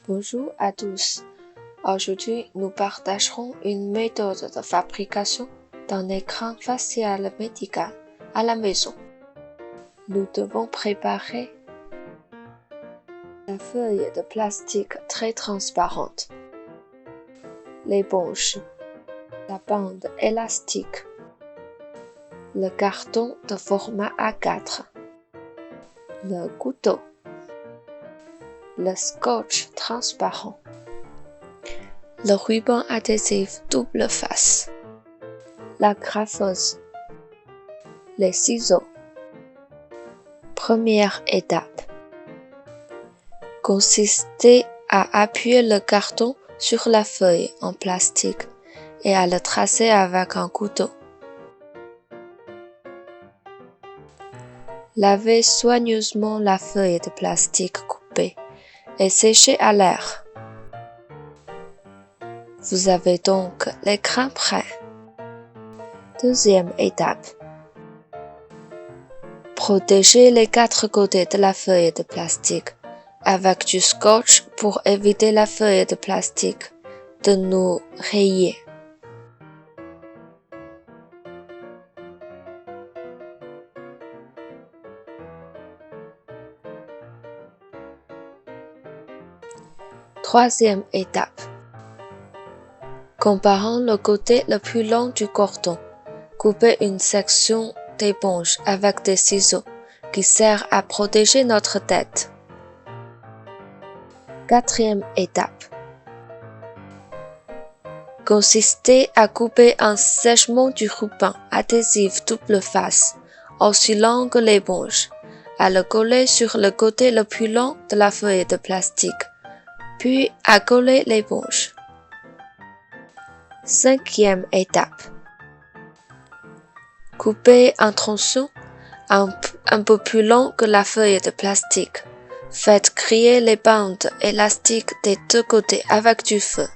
Bonjour à tous. Aujourd'hui, nous partagerons une méthode de fabrication d'un écran facial médical à la maison. Nous devons préparer la feuille de plastique très transparente, l'éponge, la bande élastique, le carton de format A4, le couteau, le scotch transparent, le ruban adhésif double face, la graffeuse, les ciseaux. Première étape. Consistait à appuyer le carton sur la feuille en plastique et à le tracer avec un couteau. Lavez soigneusement la feuille de plastique coupée et séchez à l'air. Vous avez donc l'écran prêt. Deuxième étape. Protégez les quatre côtés de la feuille de plastique avec du scotch pour éviter la feuille de plastique de nous rayer. Troisième étape. Comparant le côté le plus long du cordon, coupez une section d'éponge avec des ciseaux qui sert à protéger notre tête. Quatrième étape. Consistait à couper un segment du ruban adhésif double face, aussi long que l'éponge, à le coller sur le côté le plus long de la feuille de plastique, puis à coller l'éponge. Cinquième étape. Coupez un tronçon un peu plus long que la feuille de plastique. Faites crier les bandes élastiques des deux côtés avec du feu.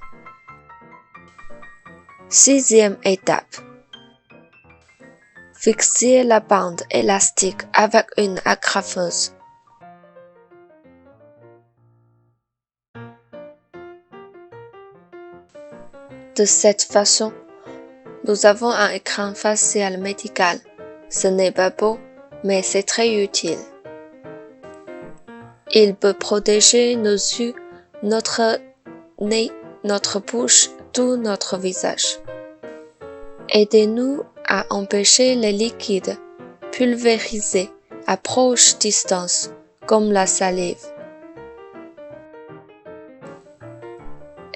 Sixième étape. Fixez la bande élastique avec une agrafeuse. De cette façon, nous avons un écran facial médical. Ce n'est pas beau, mais c'est très utile. Il peut protéger nos yeux, notre nez, notre bouche, tout notre visage. Aidez-nous à empêcher les liquides pulvérisés à proche distance, comme la salive.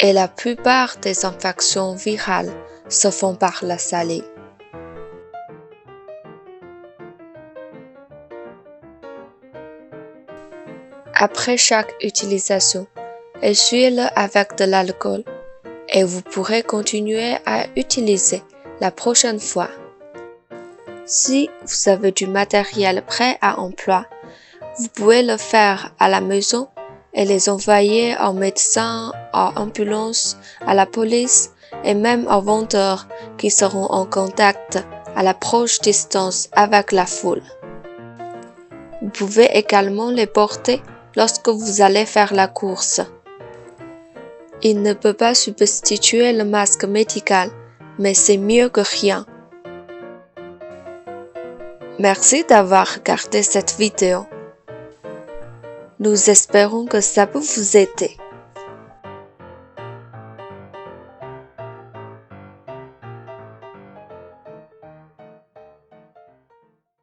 Et la plupart des infections virales se font par la salive. Après chaque utilisation, essuyez-le avec de l'alcool et vous pourrez continuer à utiliser la prochaine fois. Si vous avez du matériel prêt à emploi, vous pouvez le faire à la maison et les envoyer au médecin, à ambulance, à la police et même aux vendeurs qui seront en contact à la proche distance avec la foule. Vous pouvez également les porter lorsque vous allez faire la course. Il ne peut pas substituer le masque médical, mais c'est mieux que rien. Merci d'avoir regardé cette vidéo. Nous espérons que ça peut vous aider.